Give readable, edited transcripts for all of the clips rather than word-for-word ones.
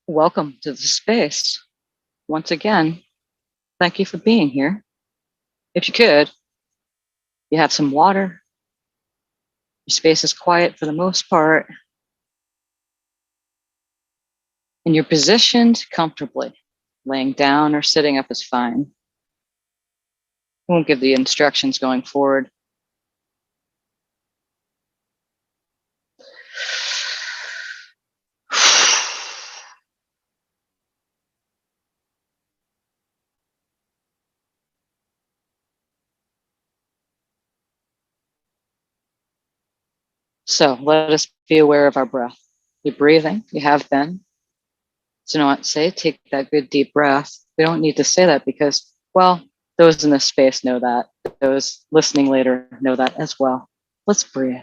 Welcome to the space. Once again, thank you for being here. If you could, you have some water, your space is quiet for the most part, and you're positioned comfortably. Laying down or sitting up is fine. I won't give the instructions going forward. So let us be aware of our breath. You're breathing, you have been. So not say, take that good deep breath. We don't need to say that because, well, those in this space know that. Those listening later know that as well. Let's breathe.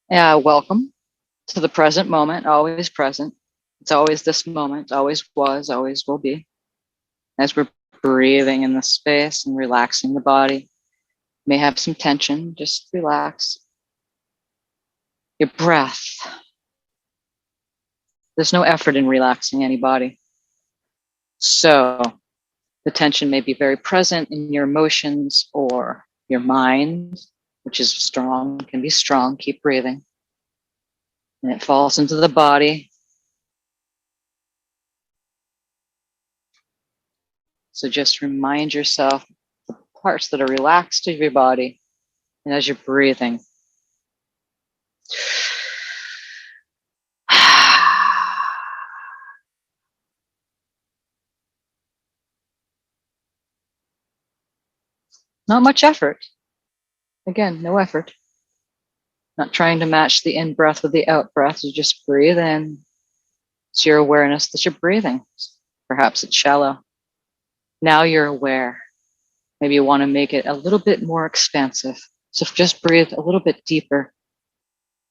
Welcome to the present moment, always present. It's always this moment, always was, always will be. As we're breathing in the space and relaxing the body, may have some tension, just relax. Your breath. There's no effort in relaxing any body. So the tension may be very present in your emotions or your mind, which is strong, can be strong. Keep breathing. And it falls into the body. So just remind yourself the parts that are relaxed of your body. And as you're breathing, not much effort. Again, no effort. Not trying to match the in breath with the out breath. You just breathe in. It's your awareness that you're breathing. Perhaps it's shallow. Now you're aware. Maybe you want to make it a little bit more expansive. So just breathe a little bit deeper.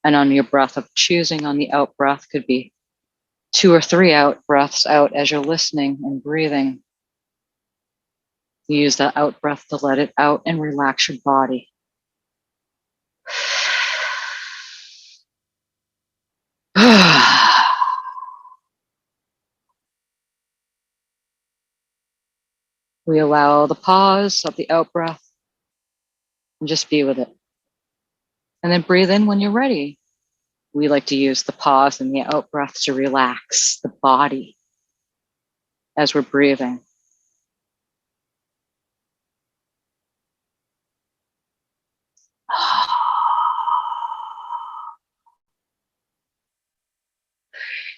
And on your breath of choosing on the out breath could be 2 or 3 out breaths out as you're listening and breathing. You use that out breath to let it out and relax your body. We allow the pause of the out breath and just be with it. And then breathe in when you're ready. We like to use the pause and the out breath to relax the body as we're breathing.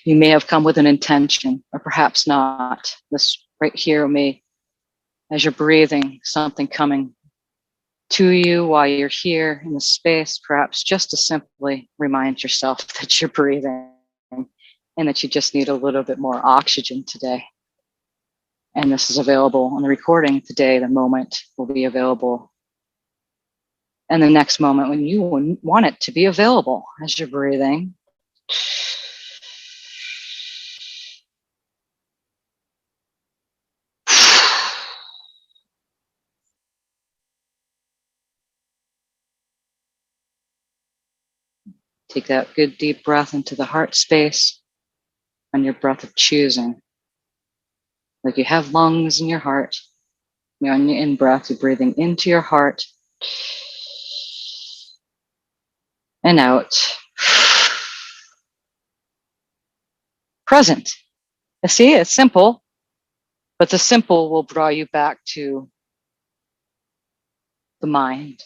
You may have come with an intention, or perhaps not. This right here may, as you're breathing, something coming to you while you're here in the space, perhaps just to simply remind yourself that you're breathing and that you just need a little bit more oxygen today. And this is available on the recording today. The moment will be available. And the next moment when you want it to be available as you're breathing. Take that good deep breath into the heart space on your breath of choosing. Like you have lungs in your heart. You're on your in breath, you're breathing into your heart and out. Present. I see it's simple, but the simple will draw you back to the mind.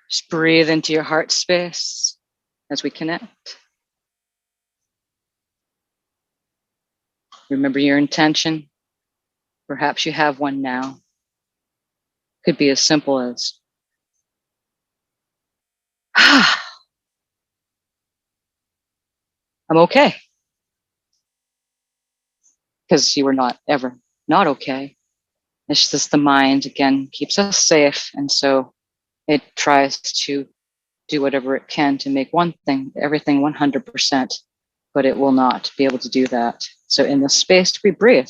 Just breathe into your heart space as we connect. Remember your intention. Perhaps you have one now. Could be as simple as, I'm okay. because you were not ever not okay. It's just the mind, again, keeps us safe. And so it tries to do whatever it can to make everything 100%, but it will not be able to do that. So in this space, we breathe.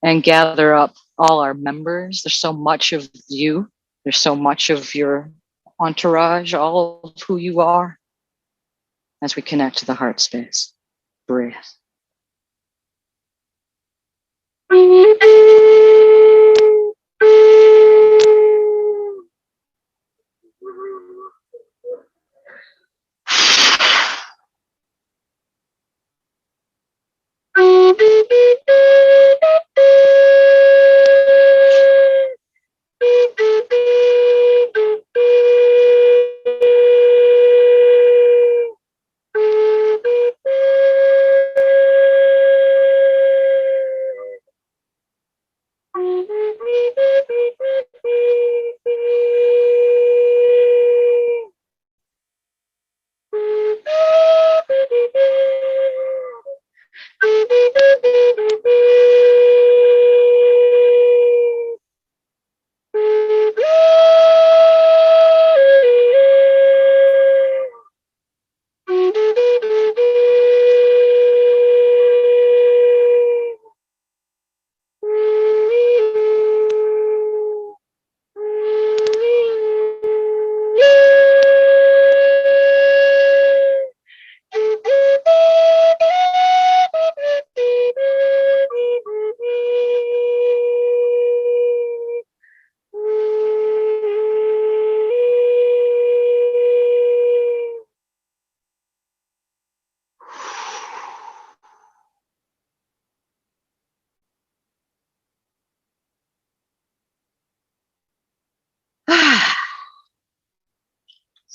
And gather up all our members. There's so much of you. There's so much of your entourage, all of who you are, as we connect to the heart space. Breathe.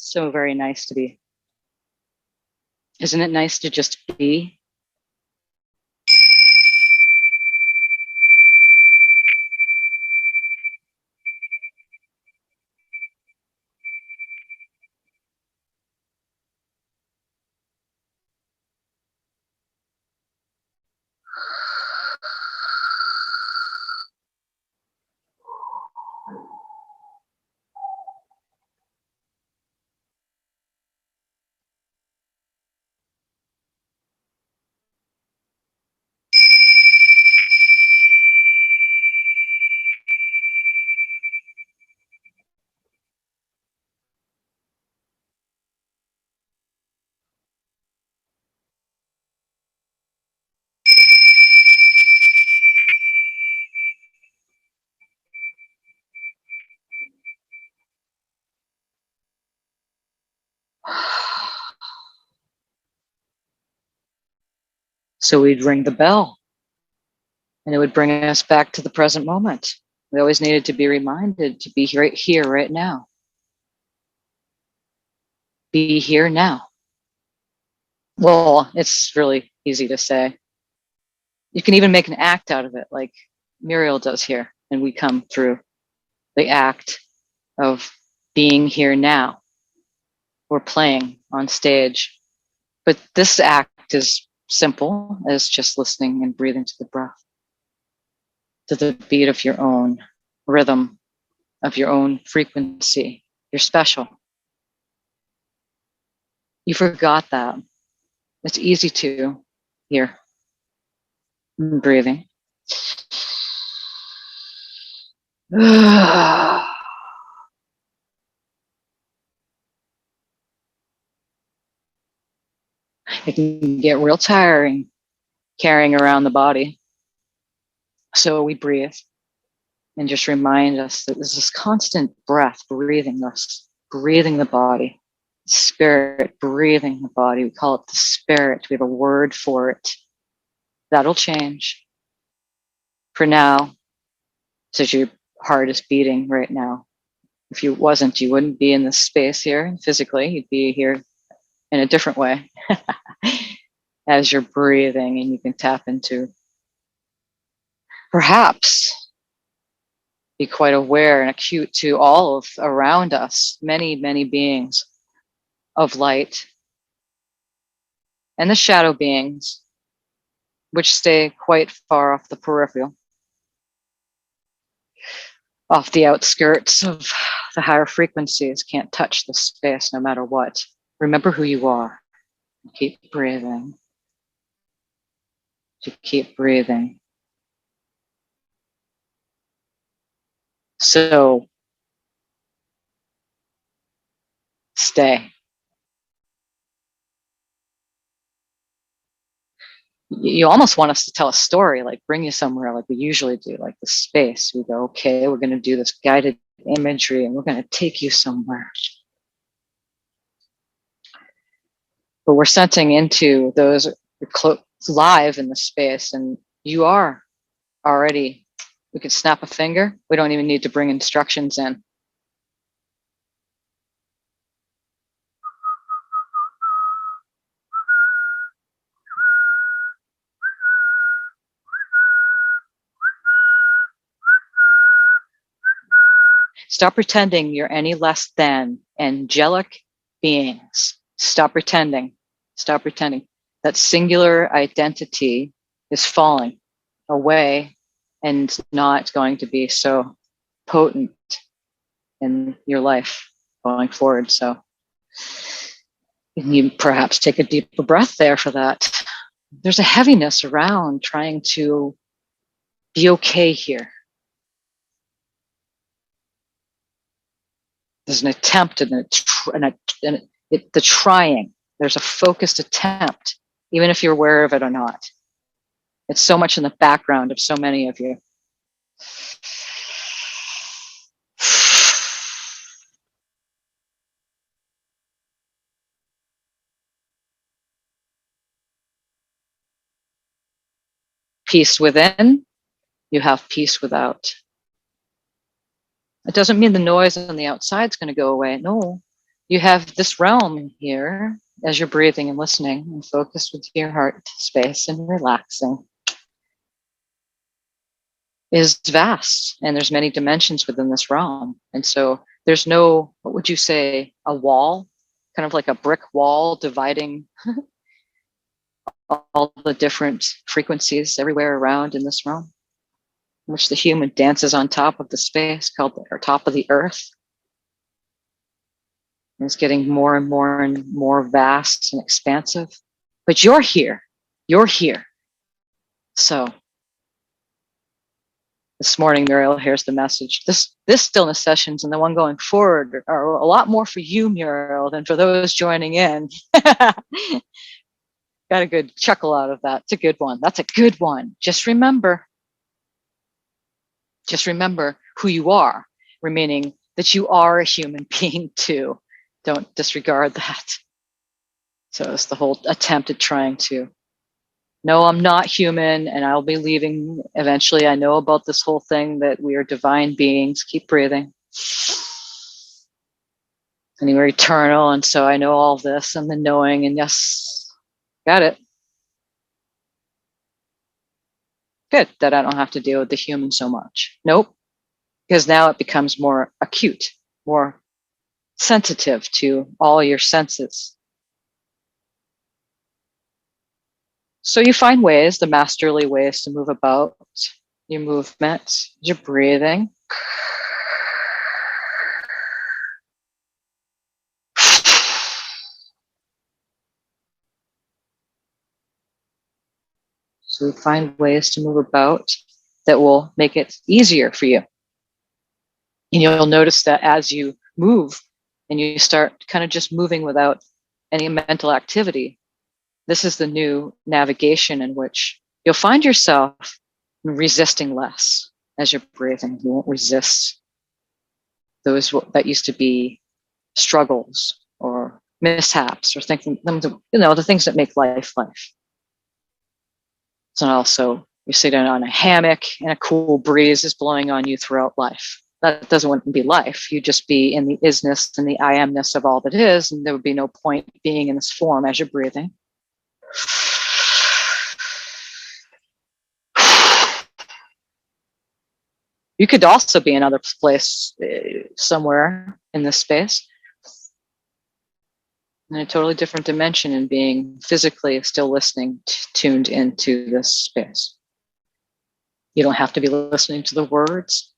So very nice to be. Isn't it nice to just be? So we'd ring the bell and it would bring us back to the present moment. We always needed to be reminded to be right here, right now. Be here now. Well, it's really easy to say. You can even make an act out of it, like Muriel does here, and we come through the act of being here now. We're playing on stage, but this act is simple as just listening and breathing to the breath, to the beat of your own rhythm, of your own frequency. You're special. You forgot that. It's easy to here. Breathing. It can get real tiring carrying around the body. So we breathe and just remind us that there's this constant breath, breathing us, breathing the body, spirit, breathing the body. We call it the spirit. We have a word for it. That'll change. For now, since your heart is beating right now, if you wasn't, you wouldn't be in this space here physically. You'd be here in a different way as you're breathing, and you can tap into perhaps be quite aware and acute to all of around us, many, many beings of light and the shadow beings, which stay quite far off the peripheral, off the outskirts of the higher frequencies, can't touch the space no matter what. Remember who you are. Keep breathing. To keep breathing. So stay. You almost want us to tell a story, like bring you somewhere like we usually do, like the space. We go, okay, we're going to do this guided imagery and we're going to take you somewhere. But we're sensing into those live in the space, and you are already, we could snap a finger. We don't even need to bring instructions in. Stop pretending you're any less than angelic beings. Stop pretending. Stop pretending. That singular identity is falling away and not going to be so potent in your life going forward. So you perhaps take a deeper breath there for that. There's a heaviness around trying to be okay here. There's an attempt and the trying. There's a focused attempt, even if you're aware of it or not. It's so much in the background of so many of you. Peace within, you have peace without. It doesn't mean the noise on the outside is going to go away. No, you have this realm here as you're breathing and listening and focused with your heart space and relaxing. Is vast, and there's many dimensions within this realm. And so there's no, what would you say, a wall, kind of like a brick wall dividing all the different frequencies everywhere around in this realm, in which the human dances on top of the space called or top of the earth. And it's getting more and more vast and expansive. But you're here. You're here. So this morning, Muriel, here's the message. This stillness sessions and the one going forward are a lot more for you, Muriel, than for those joining in. Got a good chuckle out of that. It's a good one. That's a good one. Just remember who you are, remaining that you are a human being too. Don't disregard that. So it's the whole attempt at trying to, no, I'm not human and I'll be leaving eventually. I know about this whole thing that we are divine beings. Keep breathing. And we're eternal. And so I know all this and the knowing, and yes, got it. Good that I don't have to deal with the human so much. Nope. Because now it becomes more acute, more sensitive to all your senses. So you find ways, the masterly ways to move about your movement, your breathing. So you find ways to move about that will make it easier for you. And you'll notice that as you move and you start kind of just moving without any mental activity, this is the new navigation in which you'll find yourself resisting less as you're breathing. You won't resist those that used to be struggles or mishaps or thinking, the things that make life life. So also you're sitting on a hammock and a cool breeze is blowing on you throughout life. That doesn't be life. You'd just be in the isness and the I amness of all that is, and there would be no point being in this form as you're breathing. You could also be in another place somewhere in this space. in a totally different dimension and being physically still listening, tuned into this space. You don't have to be listening to the words.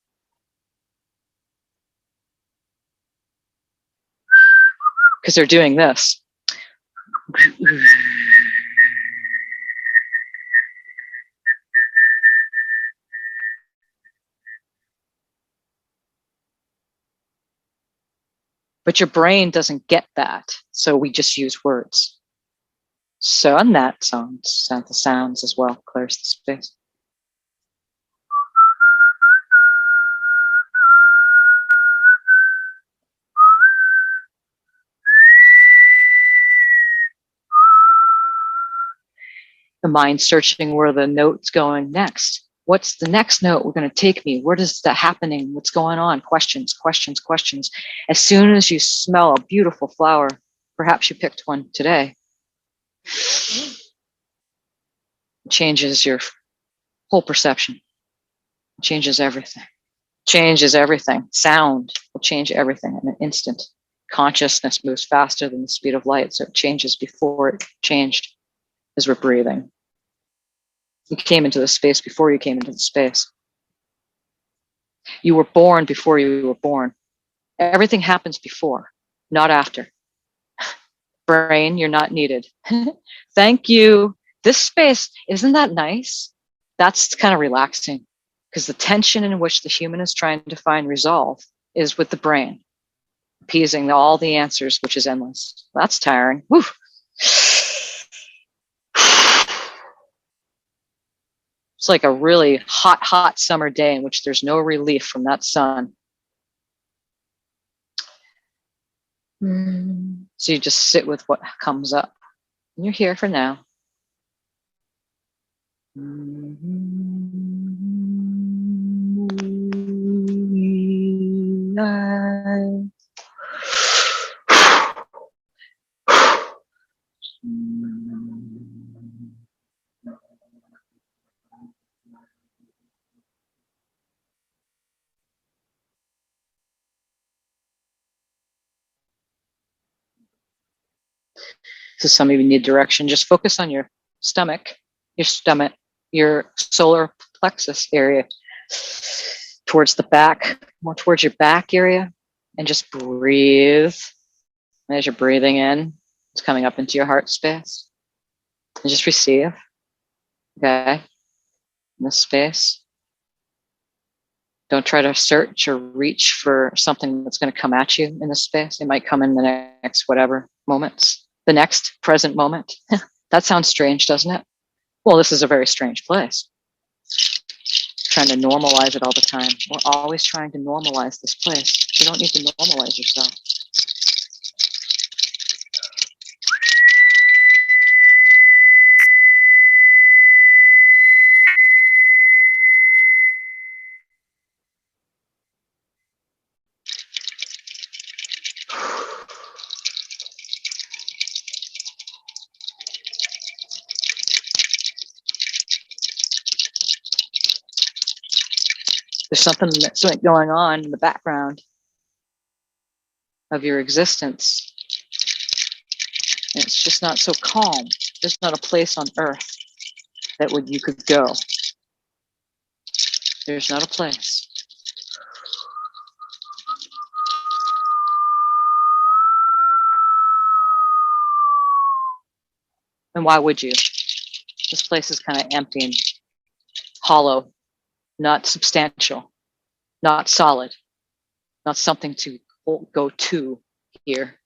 Because they're doing this. But your brain doesn't get that. So we just use words. So on that the sounds as well, clears the space. The mind searching where the note's going next. What's the next note we're going to take me? Where is that happening? What's going on? Questions, questions, questions. As soon as you smell a beautiful flower, perhaps you picked one today, it changes your whole perception. It changes everything. Changes everything. Sound will change everything in an instant. Consciousness moves faster than the speed of light, so it changes before it changed as we're breathing. You came into the space before you came into the space. You were born before you were born. Everything happens before, not after. Brain, you're not needed. Thank you. This space, isn't that nice? That's kind of relaxing because the tension in which the human is trying to find resolve is with the brain, appeasing all the answers, which is endless. That's tiring. Whew. It's like a really hot, hot summer day in which there's no relief from that sun. So you just sit with what comes up. And you're here for now. So some of you need direction. Just focus on your stomach, your solar plexus area, towards the back, more towards your back area, and just breathe. And as you're breathing in, it's coming up into your heart space. And just receive, okay, in this space. Don't try to search or reach for something that's going to come at you in this space. It might come in the next whatever moments, the next present moment. That sounds strange, doesn't it? Well, this is a very strange place. Trying to normalize it all the time. We're always trying to normalize this place. You don't need to normalize yourself. There's something that's going on in the background of your existence. And it's just not so calm. There's not a place on earth that you could go. There's not a place. And why would you? This place is kind of empty and hollow, not substantial, not solid, not something to go to here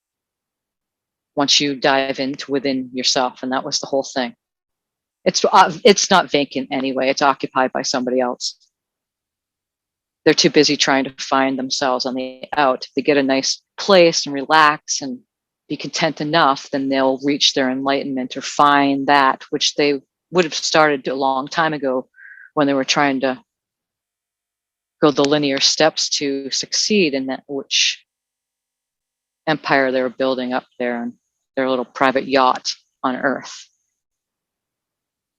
once you dive into within yourself. And that was the whole thing. It's not vacant anyway. It's occupied by somebody else. They're too busy trying to find themselves on the out. If they get a nice place and relax and be content enough, then they'll reach their enlightenment or find that which they would have started a long time ago when they were trying to go the linear steps to succeed in that which empire they were building up there on their little private yacht on Earth.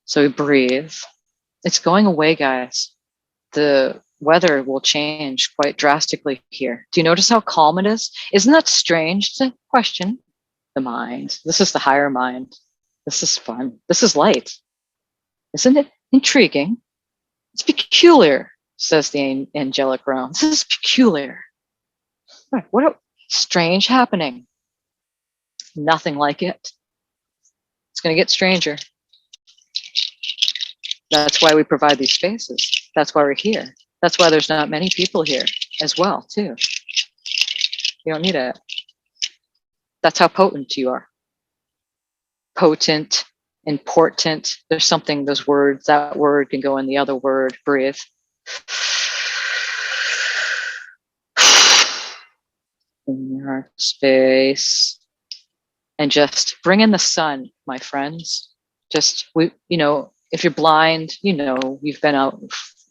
So we breathe. It's going away, guys. The weather will change quite drastically here. Do you notice how calm it is? Isn't that strange? It's a question. the mind. This is the higher mind. This is fun. This is light. Isn't it intriguing? It's peculiar, says the angelic realm. This is peculiar. What a strange happening. Nothing like it. It's going to get stranger. That's why we provide these spaces. That's why we're here. That's why there's not many people here as well, too. You don't need it. That's how potent you are. Potent, important. There's something, those words, that word can go in the other word. Breathe. In your space. And just bring in the sun, my friends. Just, if you're blind, you've been out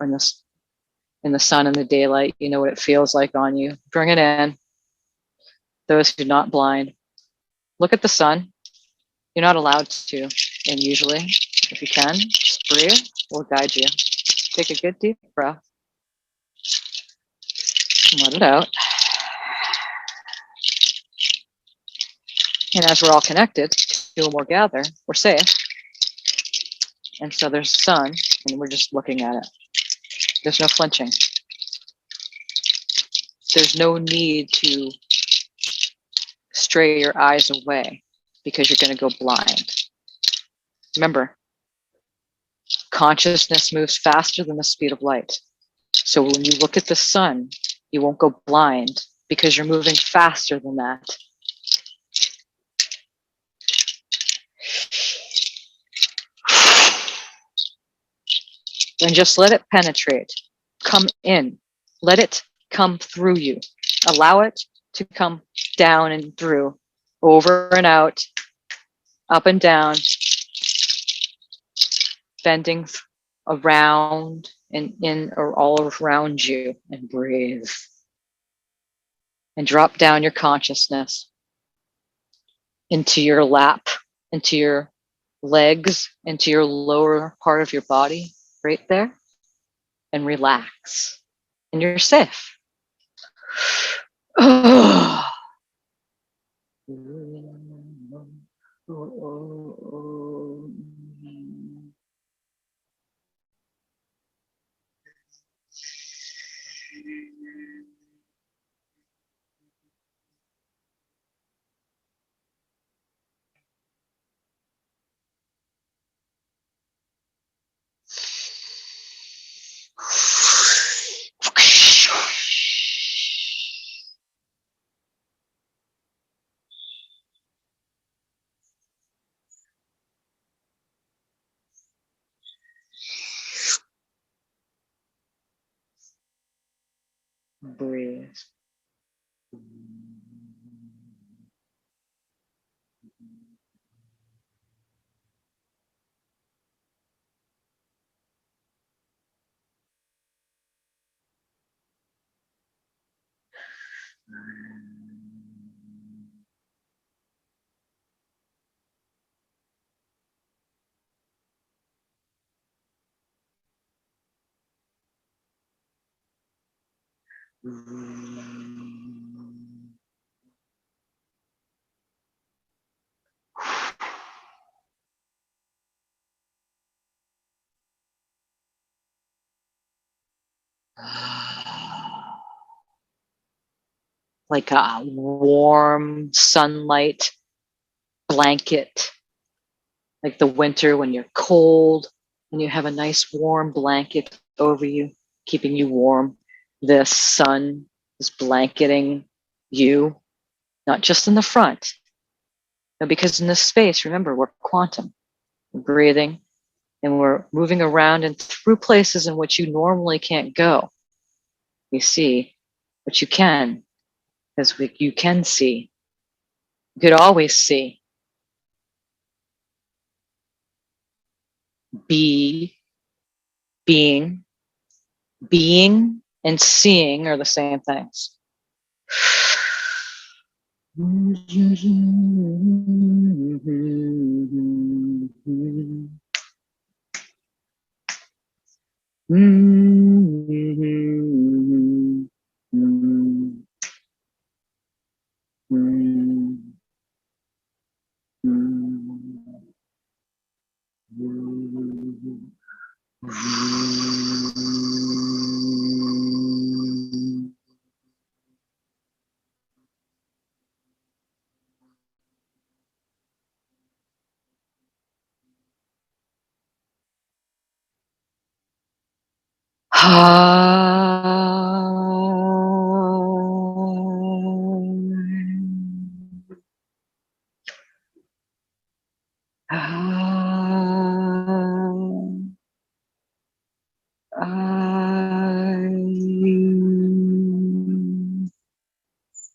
in the sun and the daylight, you know what it feels like on you. Bring it in. Those who are not blind, look at the sun. You're not allowed to, and usually, if you can, just breathe. We'll guide you. Take a good deep breath. And let it out. And as we're all connected, two or more gather, we're safe. And so there's sun, and we're just looking at it. There's no flinching. There's no need to stray your eyes away because you're going to go blind. Remember, consciousness moves faster than the speed of light. So when you look at the sun, you won't go blind because you're moving faster than that. And just let it penetrate, come in, let it come through you. Allow it to come down and through, over and out, up and down, bending around and in or all around you, and breathe. And drop down your consciousness into your lap, into your legs, into your lower part of your body, right there, and relax. And you're safe. Oh. Breathe. Like a warm sunlight blanket, like the winter when you're cold and you have a nice warm blanket over you, keeping you warm. The sun is blanketing you, not just in the front. No, because in this space, remember, we're quantum. We're breathing and we're moving around and through places in which you normally can't go. You see, but you can, because you can see. You could always see. Being, and seeing are the same things.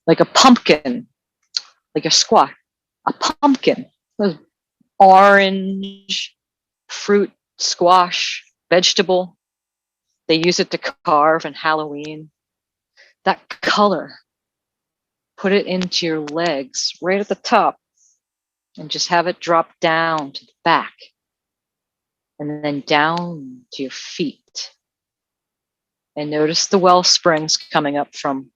Like a pumpkin, like a squash, a pumpkin, those orange fruit, squash, vegetable. They use it to carve in Halloween. That color, put it into your legs right at the top and just have it drop down to the back and then down to your feet. And notice the well springs coming up from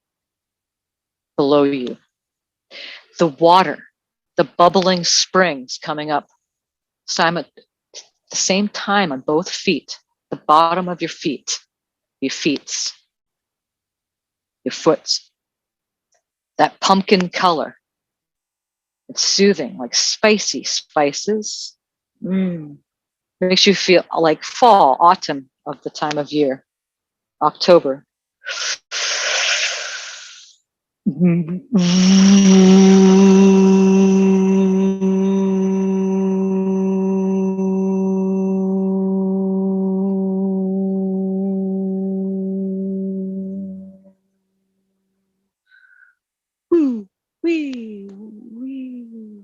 below you. The water, the bubbling springs coming up at the same time on both feet, the bottom of your feet, your feet, your foot. That pumpkin color. It's soothing, like spicy spices. Makes you feel like fall, autumn of the time of year, October. Woo, wee, wee,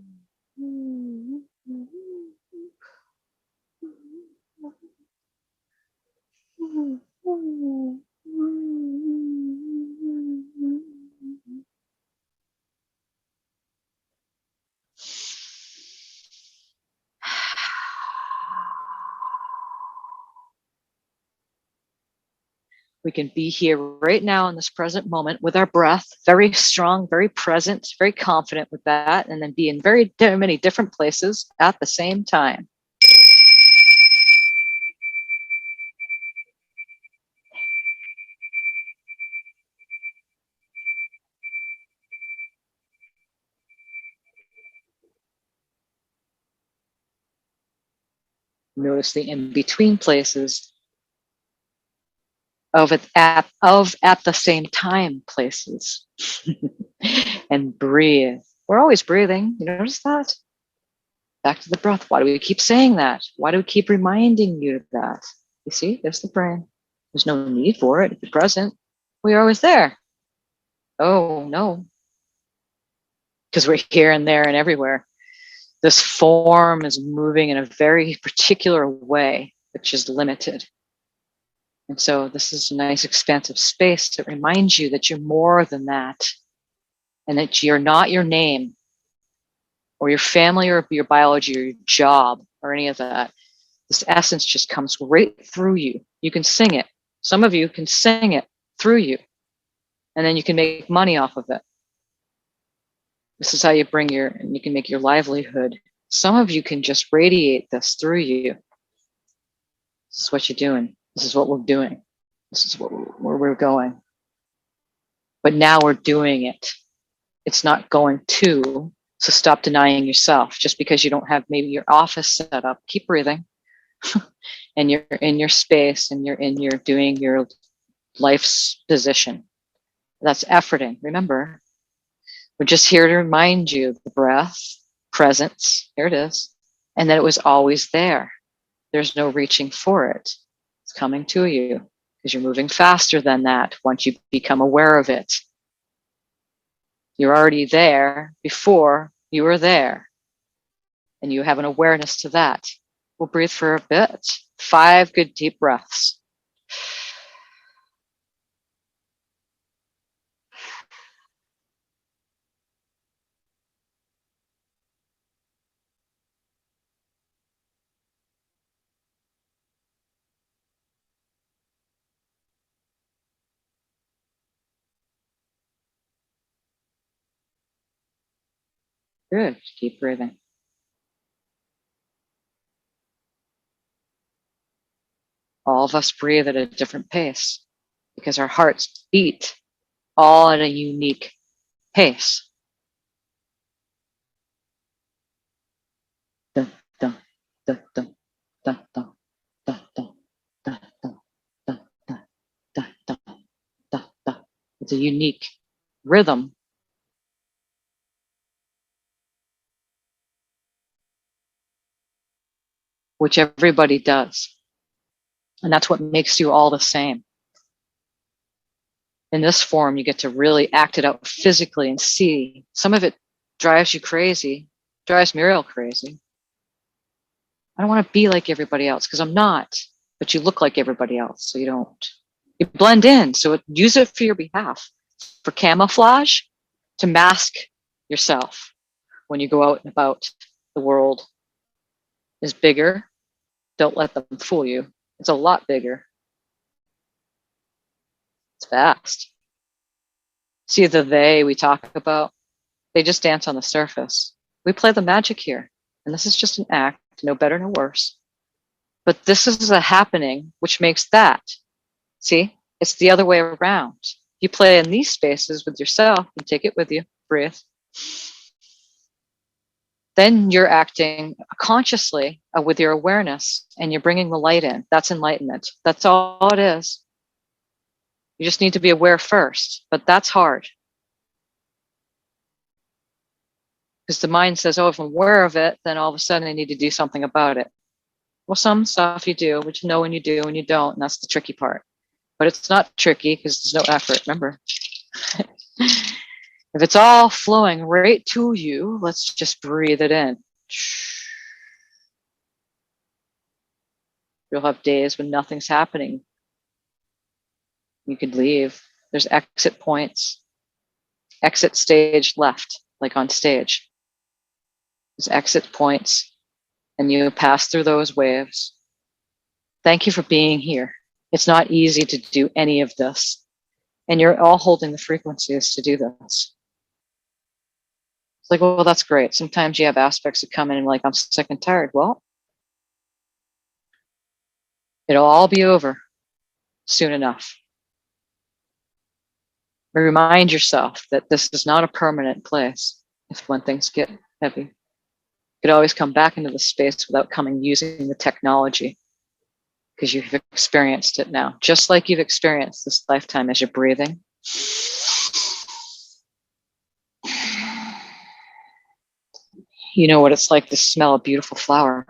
We can be here right now in this present moment with our breath, very strong, very present, very confident with that, and then be in very many different places at the same time. Notice the in-between places of at the same time places. And breathe. We're always breathing. You notice that? Back to the breath. Why do we keep saying that? Why do we keep reminding you of that? You see, there's the brain. There's no need for it. If you're present, we're always there. Oh, no. Because we're here and there and everywhere. This form is moving in a very particular way, which is limited. And so this is a nice expansive space that reminds you that you're more than that, and that you're not your name or your family or your biology or your job or any of that. This essence just comes right through you. You can sing it. Some of you can sing it through you, and then you can make money off of it. This is how you you can make your livelihood. Some of you can just radiate this through you. This is what you're doing. This is what we're doing. This is where we're going. But now we're doing it. It's not going to. So stop denying yourself just because you don't have maybe your office set up. Keep breathing. And you're in your space and you're doing your life's position. That's efforting. Remember, we're just here to remind you of the breath, presence, here it is, and that it was always there. There's no reaching for it. It's coming to you because you're moving faster than that once you become aware of it. You're already there before you were there, and you have an awareness to that. We'll breathe for a bit. 5 good deep breaths. Good. Keep breathing. All of us breathe at a different pace because our hearts beat all at a unique pace. Dun, dun, dun, dun, dun, dun, dun, dun, dun, dun, dun, dun, dun, dun, dun, dun. It's a unique rhythm, which everybody does. And that's what makes you all the same. In this form, you get to really act it out physically and see. Some of it drives you crazy, drives me real crazy. I don't want to be like everybody else because I'm not, but you look like everybody else, so you don't. You blend in, so use it for your behalf, for camouflage, to mask yourself when you go out and about. The world is bigger. Don't let them fool you. It's a lot bigger. It's vast. See, the they we talk about, they just dance on the surface. We play the magic here, and this is just an act, no better, no worse. But this is a happening which makes that. See, it's the other way around. You play in these spaces with yourself and take it with you, breathe. Then you're acting consciously with your awareness and you're bringing the light in. That's enlightenment. That's all it is. You just need to be aware first, but that's hard. Because the mind says, oh, if I'm aware of it, then all of a sudden I need to do something about it. Well, some stuff you do, which you know when you do and you don't, and that's the tricky part. But it's not tricky because there's no effort, remember. If it's all flowing right to you, let's just breathe it in. You'll have days when nothing's happening. You could leave. There's exit points. Exit stage left, like on stage. There's exit points, and you pass through those waves. Thank you for being here. It's not easy to do any of this. And you're all holding the frequencies to do this. It's like, well, that's great. Sometimes you have aspects that come in and like, I'm sick and tired. Well, it'll all be over soon enough. Remind yourself that this is not a permanent place. If when things get heavy, you could always come back into the space without coming using the technology because you've experienced it now, just like you've experienced this lifetime as you're breathing. You know what it's like to smell a beautiful flower.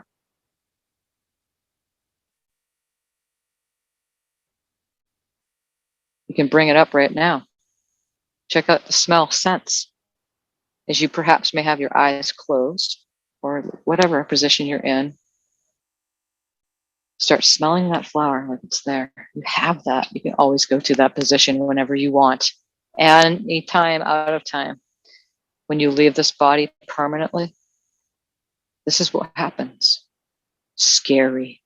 You can bring it up right now. Check out the smell sense as you perhaps may have your eyes closed or whatever position you're in. Start smelling that flower like it's there. You have that. You can always go to that position whenever you want. Any time, out of time. When you leave this body permanently, this is what happens. Scary.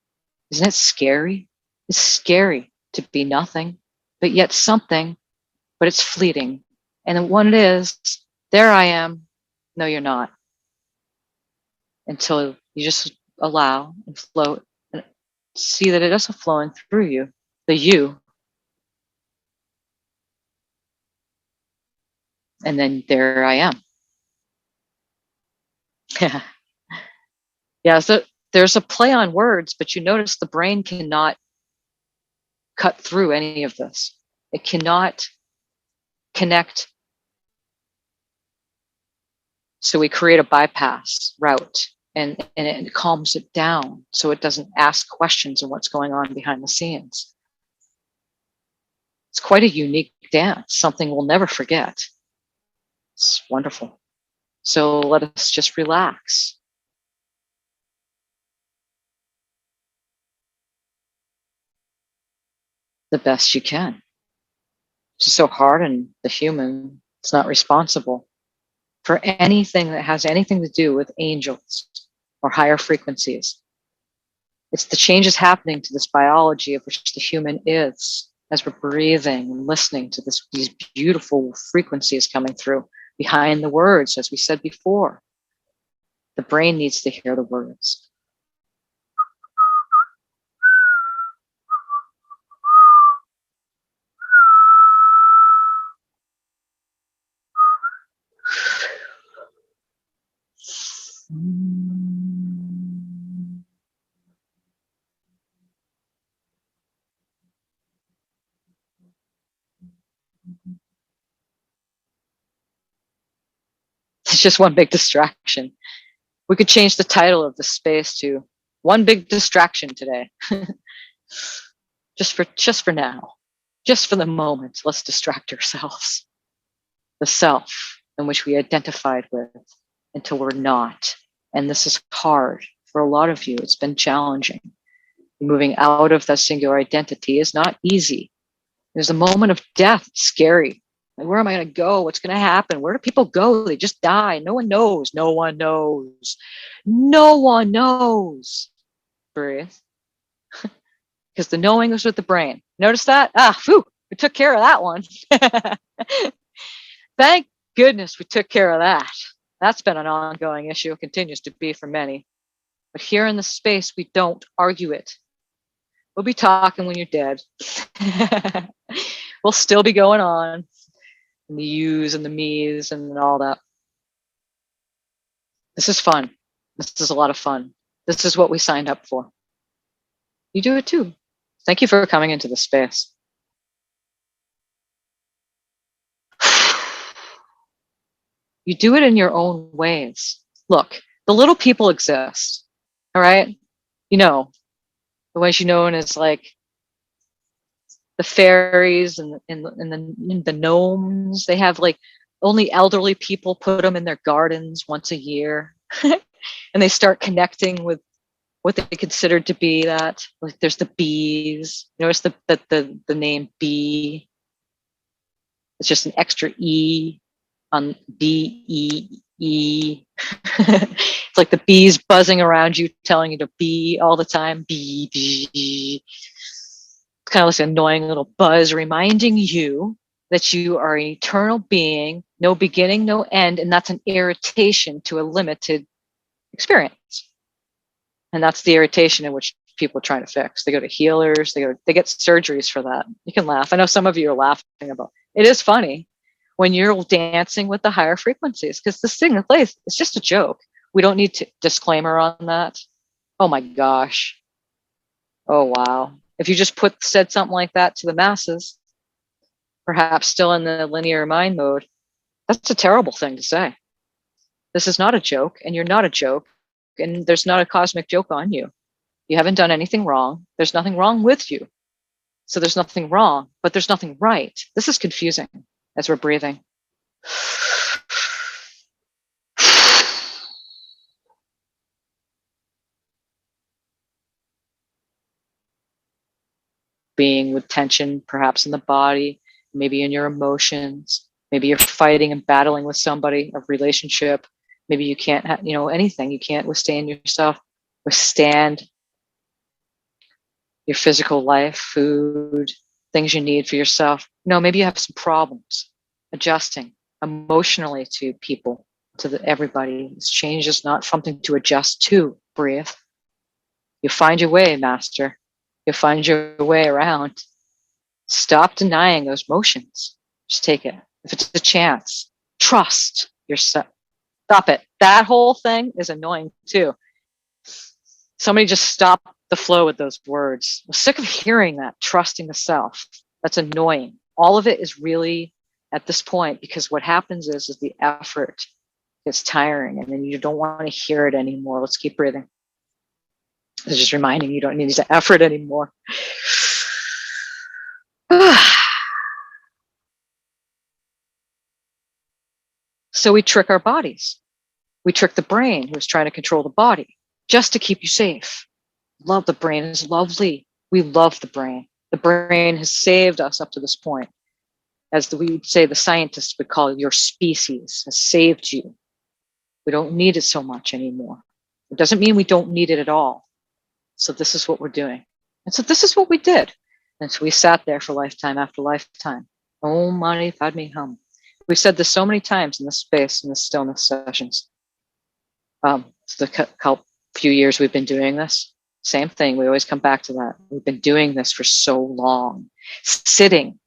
Isn't it scary? It's scary to be nothing, but yet something, but it's fleeting. And when it is, there I am. No, you're not. Until you just allow and float and see that it is flowing through you, the you. And then there I am. Yeah. Yeah. So there's a play on words, but you notice the brain cannot cut through any of this. It cannot connect. So we create a bypass route and it calms it down so it doesn't ask questions of what's going on behind the scenes. It's quite a unique dance, something we'll never forget. It's wonderful. So let us just relax. The best you can. It's just so hard, and the human is not responsible for anything that has anything to do with angels or higher frequencies. It's the changes happening to this biology of which the human is as we're breathing and listening to these beautiful frequencies coming through behind the words, as we said before. The brain needs to hear the words. It's just one big distraction. We could change the title of the space to "One Big Distraction Today." just for now, just for the moment, let's distract ourselves. The self in which we identified with until we're not. And this is hard for a lot of you. It's been challenging. Moving out of that singular identity is not easy. There's a moment of death. It's scary. Like, where am I going to go? What's going to happen? Where do people go? They just die. No one knows. No one knows. No one knows. Breathe. Because the knowing is with the brain. Notice that? Phew, we took care of that one. Thank goodness we took care of that. That's been an ongoing issue. It continues to be for many. But here in the space, we don't argue it. We'll be talking when you're dead. We'll still be going on. And the yous and the me's and all that. This is fun. This is a lot of fun. This is what we signed up for. You do it too. Thank you for coming into the space. You do it in your own ways. Look, the little people exist. All right? You know, the ways you know as like the fairies and the gnomes. They have like only elderly people put them in their gardens once a year. And they start connecting with what they considered to be that. Like there's the bees. Notice the name bee. It's just an extra E on B-E-E. It's like the bees buzzing around you, telling you to be all the time. Bee, bee. It's kind of like an annoying little buzz reminding you that you are an eternal being, no beginning, no end, and that's an irritation to a limited experience. And that's the irritation in which people are trying to fix. They go to healers, they get surgeries for that. You can laugh. I know some of you are laughing about it. It is funny when you're dancing with the higher frequencies, because this thing in place, it's just a joke. We don't need to disclaimer on that. Oh my gosh. Oh wow. If you just said something like that to the masses, perhaps still in the linear mind mode, that's a terrible thing to say. This is not a joke, and you're not a joke, and there's not a cosmic joke on you. You haven't done anything wrong. There's nothing wrong with you. So there's nothing wrong, but there's nothing right. This is confusing as we're breathing. Being with tension, perhaps in the body, maybe in your emotions. Maybe you're fighting and battling with somebody, a relationship. Maybe you can't have, anything. You can't withstand yourself, withstand your physical life, food, things you need for yourself. No, maybe you have some problems adjusting emotionally to people, to everybody. This change is not something to adjust to. Breathe. You find your way, master. You'll find your way around. Stop denying those emotions. Just take it. If it's a chance, trust yourself. Stop it. That whole thing is annoying too. Somebody just stop the flow with those words. I'm sick of hearing that, trusting the self. That's annoying. All of it is really at this point, because what happens is the effort gets tiring and then you don't want to hear it anymore. Let's keep breathing. It's just reminding you don't need the effort anymore. So we trick our bodies. We trick the brain, who's trying to control the body, just to keep you safe. Love, the brain is lovely. We love the brain. The brain has saved us up to this point. As we would say, the scientists would call it, your species has saved you. We don't need it so much anymore. It doesn't mean we don't need it at all. So this is what we're doing. And so this is what we did. And so we sat there for lifetime after lifetime. Om Mani Padme Hum. We've said this so many times in this space, in the stillness sessions. The few years we've been doing this, same thing. We always come back to that. We've been doing this for so long, sitting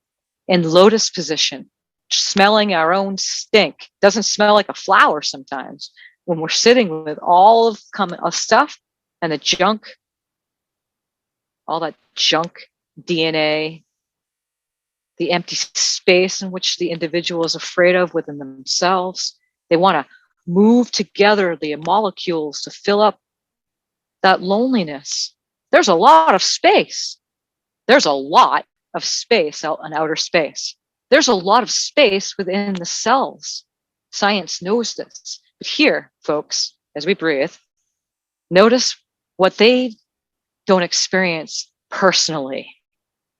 in lotus position, smelling our own stink. Doesn't smell like a flower sometimes, when we're sitting with all of stuff and the junk, all that junk DNA, the empty space in which the individual is afraid of within themselves. They want to move together the molecules to fill up that loneliness. There's a lot of space. There's a lot of space out in outer space. There's a lot of space within the cells. Science knows this. But here, folks, as we breathe, notice what they don't experience personally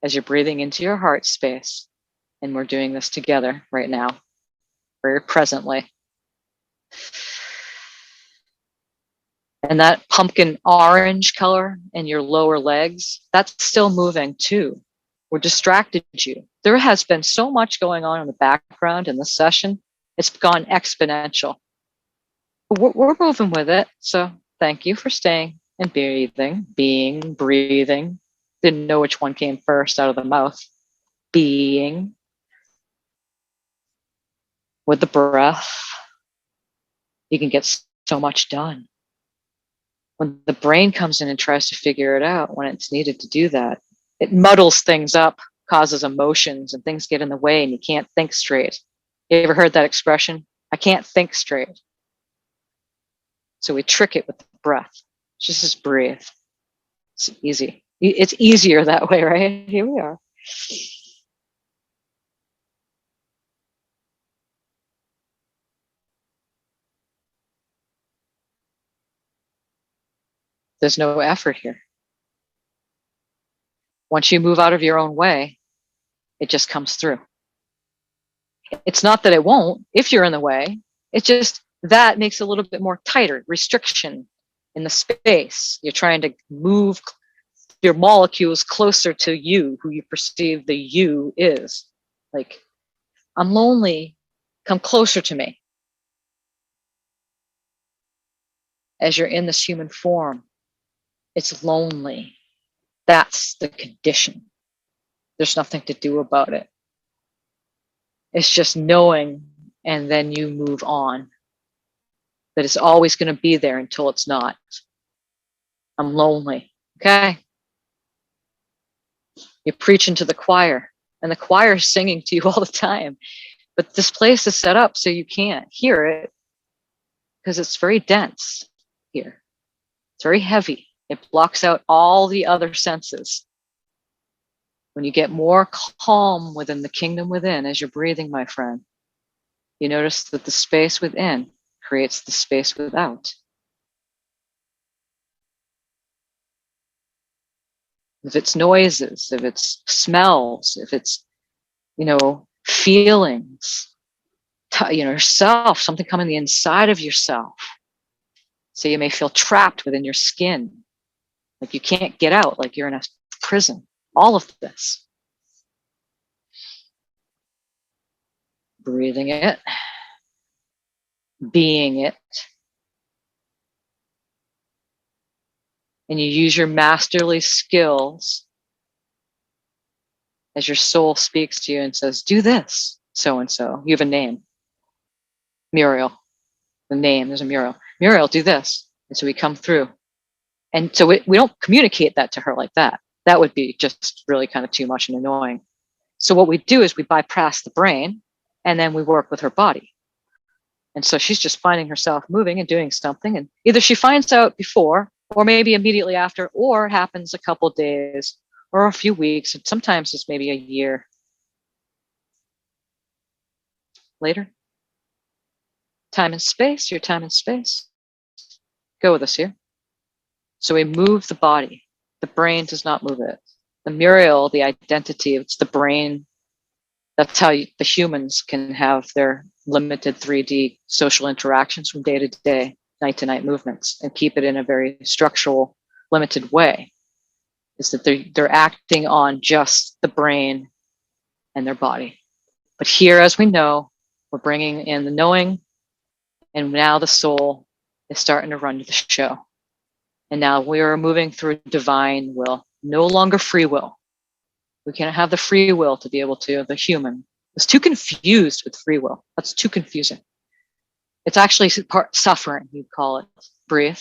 as you're breathing into your heart space. And we're doing this together right now, very presently. And that pumpkin orange color in your lower legs, that's still moving too. We're distracted you. There has been so much going on in the background in this session. It's gone exponential. We're moving with it. So thank you for staying and breathing, being, breathing. Didn't know which one came first out of the mouth. Being with the breath. You can get so much done. When the brain comes in and tries to figure it out when it's needed to do that, it muddles things up, causes emotions, and things get in the way and you can't think straight. You ever heard that expression? I can't think straight. So we trick it with the breath. Just breathe. It's easy. It's easier that way, right? Here we are. There's no effort here. Once you move out of your own way, it just comes through. It's not that it won't if you're in the way. It's just that makes it a little bit more tighter, restriction in the space. You're trying to move your molecules closer to you, who you perceive the you is. Like, I'm lonely, come closer to me. As you're in this human form, it's lonely. That's the condition. There's nothing to do about it. It's just knowing, and then you move on. That it's always going to be there until it's not. I'm lonely. Okay? You're preaching to the choir, and the choir is singing to you all the time. But this place is set up so you can't hear it because it's very dense here. It's very heavy. It blocks out all the other senses. When you get more calm within the kingdom within as you're breathing, my friend, you notice that the space within creates the space without. If it's noises, if it's smells, if it's, feelings, yourself, something coming the inside of yourself. So you may feel trapped within your skin, like you can't get out, like you're in a prison. All of this. Breathing it, being it. And you use your masterly skills as your soul speaks to you and says, do this, so-and-so. You have a name. Muriel. The name, there's a Muriel. Muriel, do this. And so we come through. And so we don't communicate that to her like that. That would be just really kind of too much and annoying. So what we do is we bypass the brain and then we work with her body. And so she's just finding herself moving and doing something. And either she finds out before or maybe immediately after, or happens a couple days or a few weeks. And sometimes it's maybe a year later. Time and space, your time and space. Go with us here. So we move the body. The brain does not move it. The Muriel, the identity, it's the brain. That's how the humans can have their limited 3D social interactions from day to day, night to night movements, and keep it in a very structural, limited way. Is that they're acting on just the brain and their body. But here, as we know, we're bringing in the knowing, and now the soul is starting to run the show. And now we are moving through divine will, no longer free will. We can't have the free will to be able to, the human is too confused with free will. That's too confusing. It's actually suffering, you'd call it. Breathe.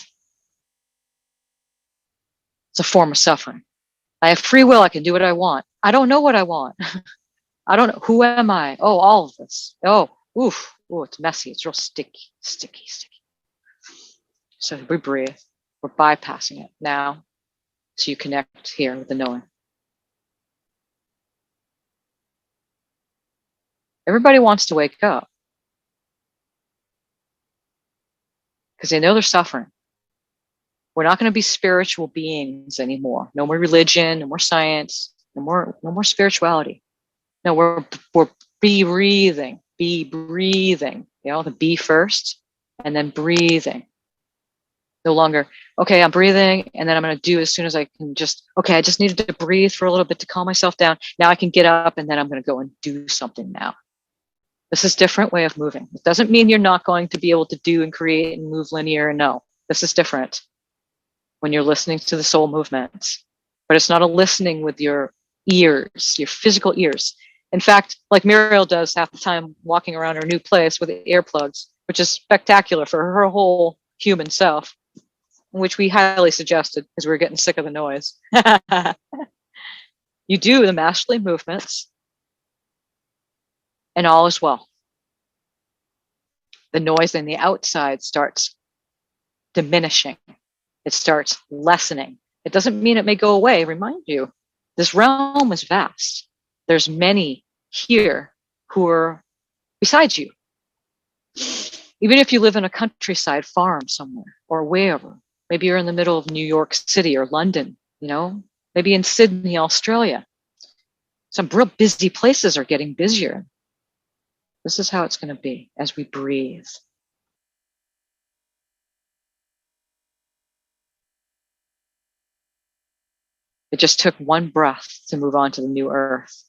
It's a form of suffering. I have free will. I can do what I want. I don't know what I want. I don't know. Who am I? Oh, all of this. Oh, oof. Oh, it's messy. It's real sticky, sticky, sticky. So we breathe. We're bypassing it now. So you connect here with the knowing. Everybody wants to wake up because they know they're suffering. We're not going to be spiritual beings anymore. No more religion, no more science, no more spirituality. No, we're be breathing, be breathing. You know, the be first and then breathing. No longer, okay, I'm breathing and then I'm going to do as soon as I can I just needed to breathe for a little bit to calm myself down. Now I can get up and then I'm going to go and do something now. This is a different way of moving. It doesn't mean you're not going to be able to do and create and move linear. No, this is different when you're listening to the soul movements. But it's not a listening with your ears, your physical ears. In fact, like Muriel does half the time walking around her new place with earplugs, which is spectacular for her whole human self, which we highly suggested because we were getting sick of the noise. You do the masterly movements and all is well. The noise on the outside starts diminishing. It starts lessening. It doesn't mean it may go away. Remind you, this realm is vast. There's many here who are besides you. Even if you live in a countryside farm somewhere or wherever, maybe you're in the middle of New York City or London, you know, maybe in Sydney, Australia. Some real busy places are getting busier. This is how it's going to be as we breathe. It just took one breath to move on to the new earth.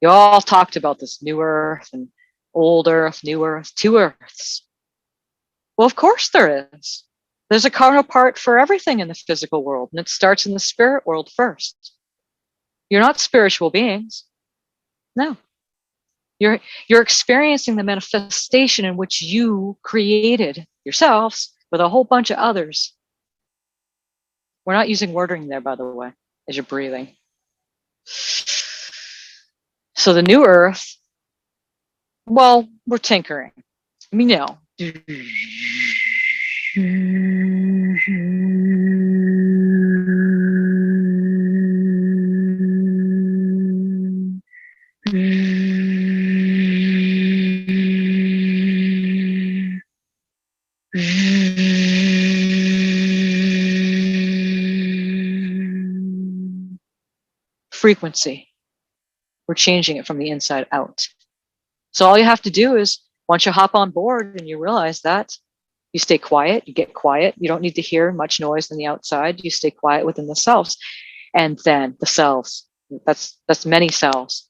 You all talked about this new earth and old earth, new earth, two earths. Well, of course there is. There's a counterpart for everything in the physical world, and it starts in the spirit world first. You're not spiritual beings. No. You're experiencing the manifestation in which you created yourselves with a whole bunch of others. We're not using wording there, by the way, as you're breathing. So the new earth, well, we're tinkering. I mean, you know. Frequency. We're changing it from the inside out. So all you have to do is once you hop on board and you realize that, you stay quiet, you get quiet. You don't need to hear much noise on the outside. You stay quiet within the selves. And then the selves, that's many selves.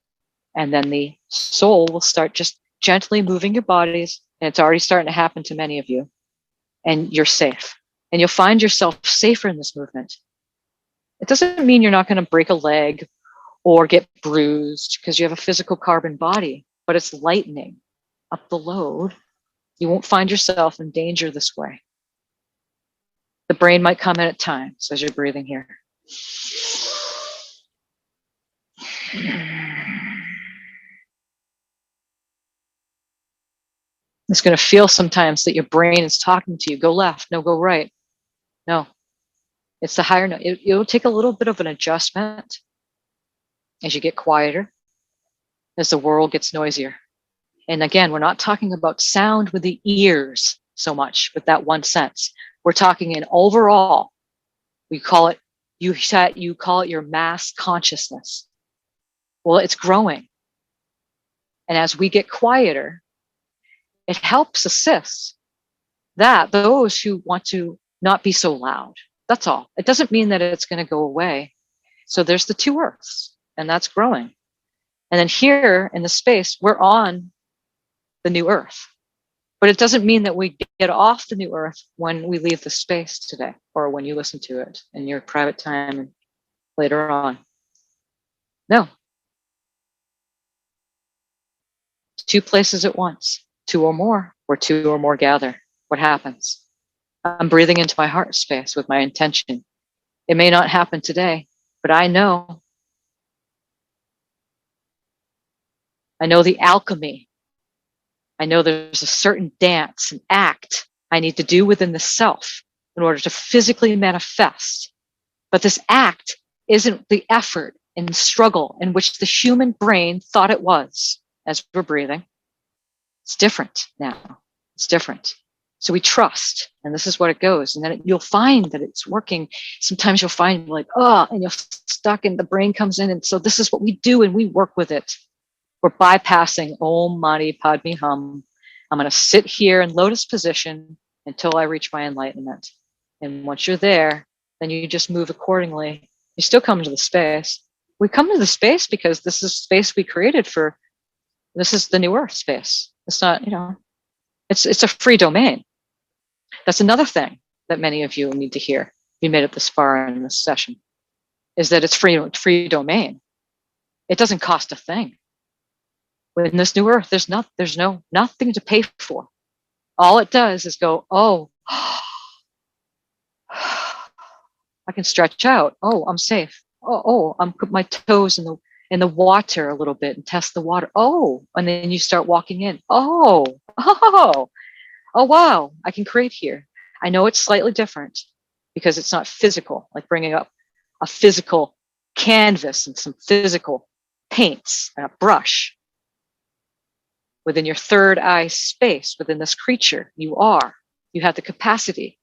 And then the soul will start just gently moving your bodies. And it's already starting to happen to many of you. And you're safe. And you'll find yourself safer in this movement. It doesn't mean you're not going to break a leg or get bruised because you have a physical carbon body, but it's lightening up the load. You won't find yourself in danger this way. The brain might come in at times as you're breathing here. It's going to feel sometimes that your brain is talking to you. Go left, no, go right. No, it's the higher note. It'll take a little bit of an adjustment as you get quieter, as the world gets noisier. And again, we're not talking about sound with the ears so much with that one sense. We're talking in overall, we call it, you call it your mass consciousness. Well, it's growing. And as we get quieter, it helps assist that those who want to not be so loud. That's all. It doesn't mean that it's going to go away. So there's the two earths, and that's growing. And then here in the space, we're on the new earth. But it doesn't mean that we get off the new earth when we leave the space today or when you listen to it in your private time and later on. No. Two places at once, two or more, where two or more gather. what happens? I'm breathing into my heart space with my intention. It may not happen today, but I know the alchemy. I know there's a certain dance and act I need to do within the self in order to physically manifest. But this act isn't the effort and struggle in which the human brain thought it was as we're breathing. It's different now. It's different. So we trust, and this is what it goes. And then you'll find that it's working. Sometimes you'll find like, oh, and you're stuck and the brain comes in. And so this is what we do, and we work with it. We're bypassing Om Mani Padme Hum. I'm going to sit here in lotus position until I reach my enlightenment. And once you're there, then you just move accordingly. You still come to the space. We come to the space because this is space we created for. This is the new earth space. It's not, it's a free domain. That's another thing that many of you need to hear. If you made it this far in this session, is that it's free domain. It doesn't cost a thing. In this new earth, there's nothing to pay for. All it does is go, oh, I can stretch out. Oh, I'm safe. Oh, I'm put my toes in the water a little bit and test the water. Oh, and then you start walking in. Oh, wow, I can create here. I know it's slightly different because it's not physical, like bringing up a physical canvas and some physical paints and a brush. Within your third eye space, within this creature, you have the capacity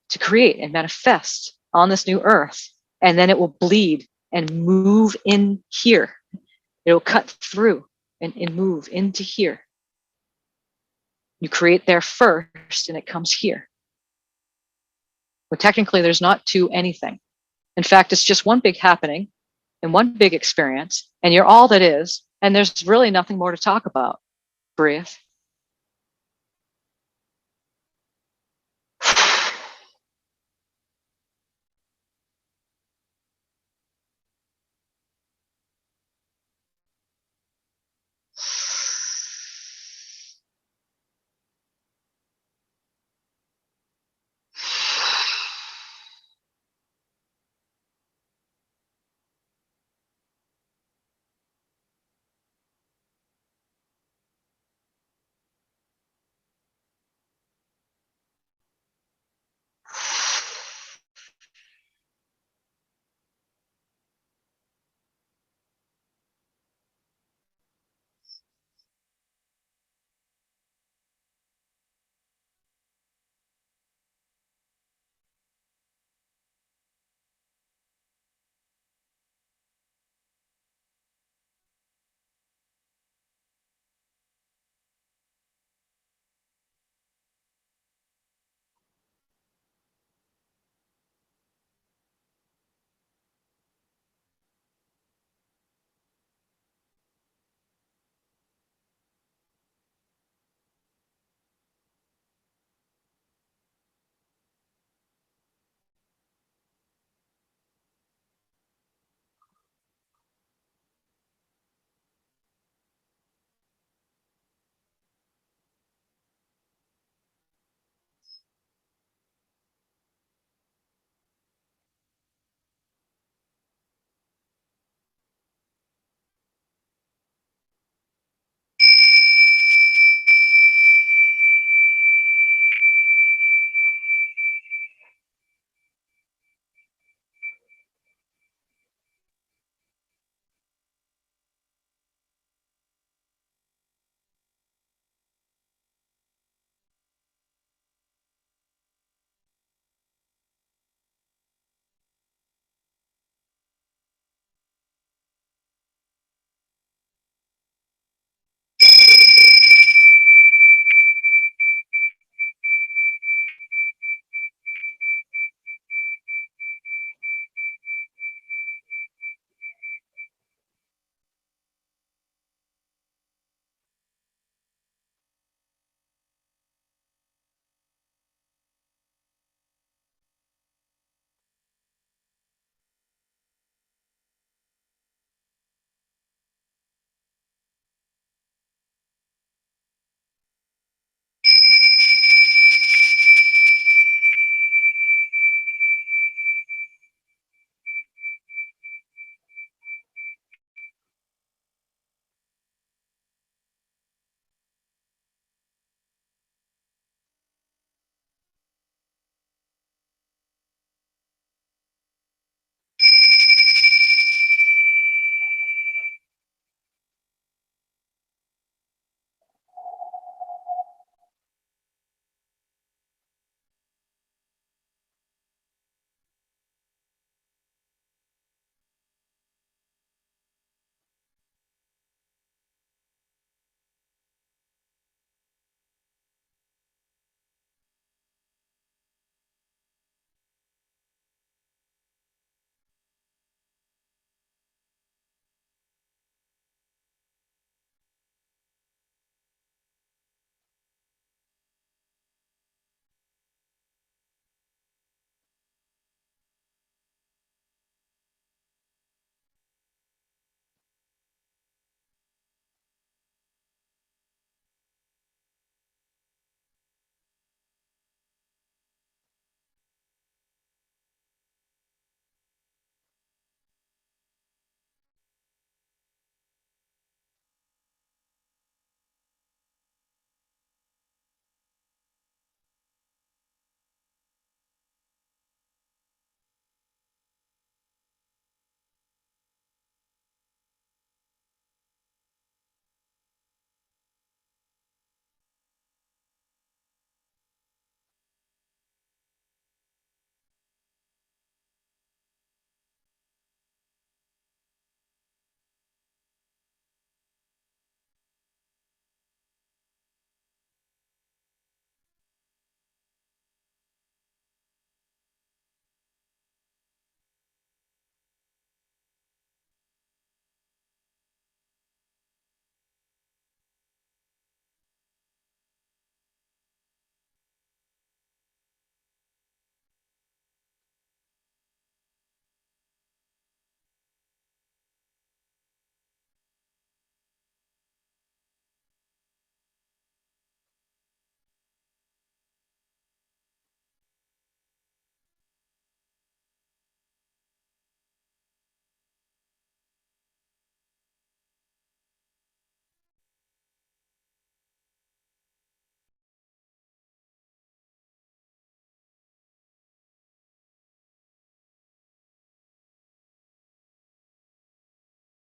to create and manifest on this new earth. And then it will bleed and move in here. It will cut through and move into here. You create there first and it comes here. But technically, there's not two anything. In fact, it's just one big happening and one big experience, and you're all that is, and there's really nothing more to talk about. Breathe.